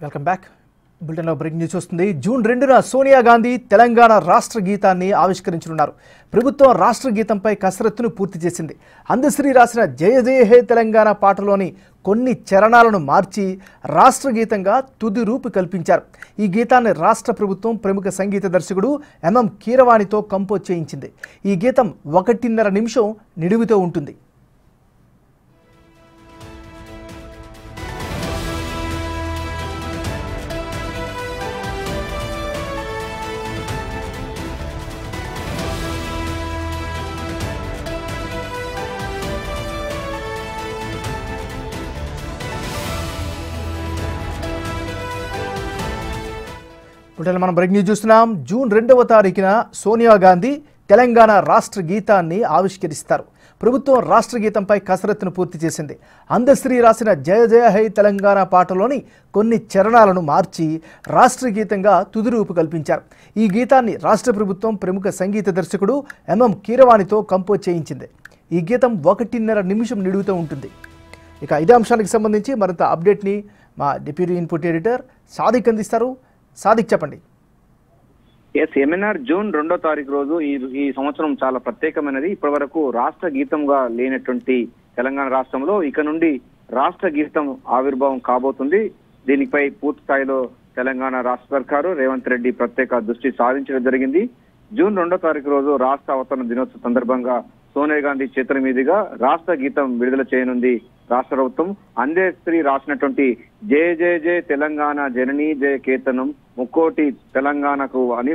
Welcome back. బులెటిన్లో breaking news వస్తుంది. June 2న Sonia Gandhi Telangana రాష్ట్ర గీతాన్ని ఆవిష్కరించనున్నారు. ప్రభుత్వం రాష్ట్ర గీతంపై కసరత్తును పూర్తి చేసింది. అందశ్రీ రాసిన జయ జయ హే తెలంగాణ పాటలోని కొన్ని చరణాలను మార్చి రాష్ట్ర గీతంగా తుది రూపు కల్పించారు. ఈ గీతాన్ని రాష్ట్ర ప్రభుత్వం ప్రముఖ సంగీత దర్శకుడు ఎంఎం కీరవాణితో కంపోజ్ చేయించింది. ఈ గీతం 1.5 నిమిషం నిడివితో ఉంటుంది. మనం బ్రేక్ న్యూస్ చూస్తున్నాం. జూన్ 2వ తారీఖున సోనియా గాంధీ తెలంగాణ రాష్ట్ర గీతాన్ని ఆవిష్కరిస్తారు. ప్రభుత్వం రాష్ట్ర గీతంపై కసరత్తును పూర్తి చేసింది. అందశ్రీ రాసిన జయ జయ హై తెలంగాణ పాటలోని కొన్ని చరణాలను మార్చి రాష్ట్ర గీతంగా తుది రూపు కల్పించారు. ఈ గీతాన్ని రాష్ట్ర ప్రభుత్వం ప్రముఖ సంగీత దర్శకుడు ఎంఎం కీరవాణితో కంపోజ్ చేయించింది. ఈ గీతం 1.5 నిమిషం నిడుగుతూ ఉంటుంది. ఇక ఇదే అంశానికి సంబంధించి మరింత అప్డేట్ని మా డిప్యూటీ ఇన్పుట్ ఎడిటర్ సాదిక్ అందిస్తారు. సాదిక్, చెప్పండి. ఎంఎన్ఆర్ జూన్ 2వ తారీఖు రోజు ఈ సంవత్సరం చాలా ప్రత్యేకమైనది. ఇప్పటి వరకు రాష్ట్ర గీతంగా లేనటువంటి తెలంగాణ రాష్ట్రంలో ఇక నుండి రాష్ట్ర గీతం ఆవిర్భావం కాబోతుంది. దీనిపై పూర్తి స్థాయిలో తెలంగాణ రాష్ట్ర సర్కారు రేవంత్ రెడ్డి ప్రత్యేక దృష్టి సాధించడం జరిగింది. జూన్ 2వ తారీఖు రోజు రాష్ట్ర అవతరణ దినోత్సవం సందర్భంగా సోనియా గాంధీ చేతుల మీదుగా రాష్ట్ర గీతం విడుదల చేయనుంది రాష్ట్ర ప్రభుత్వం. అందశ్రీ రాసినటువంటి జయ జయ జయ తెలంగాణ జననీ జయ కేతనం ముక్కోటి తెలంగాణకు అని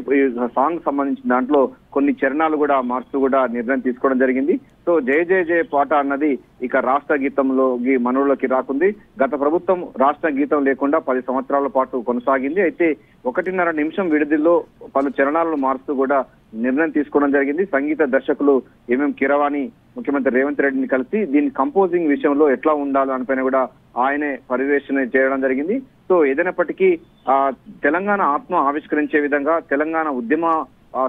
సాంగ్ సంబంధించిన దాంట్లో కొన్ని చరణాలు కూడా మార్చు కూడా నిర్ణయం తీసుకోవడం జరిగింది. సో జయ జయ జయ పాట అన్నది ఇక రాష్ట్ర గీతంలో మనవులోకి రాకుంది. గత ప్రభుత్వం రాష్ట్ర గీతం లేకుండా 10 సంవత్సరాల పాటు కొనసాగింది. అయితే 1.5 నిమిషం విడుదలలో పలు చరణాలను మారుస్తూ కూడా నిర్ణయం తీసుకోవడం జరిగింది. సంగీత దర్శకులు ఎంఎం కీరవాణి ముఖ్యమంత్రి రేవంత్ రెడ్డిని కలిసి దీని కంపోజింగ్ విషయంలో ఎట్లా ఉండాలి అనిపైన కూడా ఆయనే పర్యవేక్షణ చేయడం జరిగింది. సో ఏదైనప్పటికీ తెలంగాణ ఆత్మ ఆవిష్కరించే విధంగా తెలంగాణ ఉద్యమ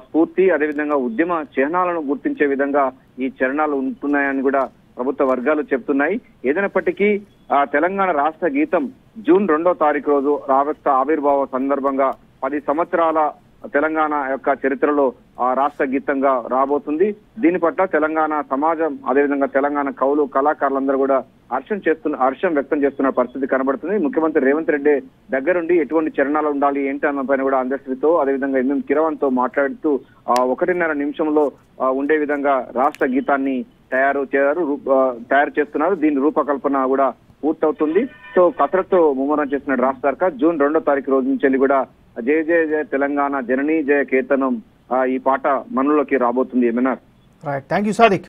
స్ఫూర్తి అదేవిధంగా ఉద్యమ చిహ్నాలను గుర్తించే విధంగా ఈ చరణాలు ఉంటున్నాయని కూడా ప్రభుత్వ వర్గాలు చెప్తున్నాయి. ఏదైనప్పటికీ తెలంగాణ రాష్ట్ర గీతం జూన్ 2వ తారీఖు రోజు రాష్ట్ర ఆవిర్భావ సందర్భంగా 10 సంవత్సరాల తెలంగాణ యొక్క చరిత్రలో రాష్ట్ర గీతంగా రాబోతుంది. దీని పట్ల తెలంగాణ సమాజం అదేవిధంగా తెలంగాణ కవులు కళాకారులందరూ కూడా హర్షం వ్యక్తం చేస్తున్న పరిస్థితి కనబడుతుంది. ముఖ్యమంత్రి రేవంత్ రెడ్డి దగ్గరుండి ఎటువంటి చరణాలు ఉండాలి ఏంటి అన్న పైన కూడా అందశ్రీతో అదేవిధంగా ఎంఎం కిరవాణితో మాట్లాడుతూ 1.5 నిమిషంలో ఉండే విధంగా రాష్ట్ర గీతాన్ని తయారు చేస్తున్నారు. దీని రూపకల్పన కూడా పూర్తవుతుంది. సో కసరత్తు ముమ్మరం చేసిన రాష్ట్ర సర్కార్ జూన్ 2వ తారీఖు రోజు నుంచి కూడా జయ జయ జయ తెలంగాణ జననీ జయ కేతనం ఈ పాట మనలోకి రాబోతుంది. ఏమన్నా రైట్, థ్యాంక్ యూ సాదిక్.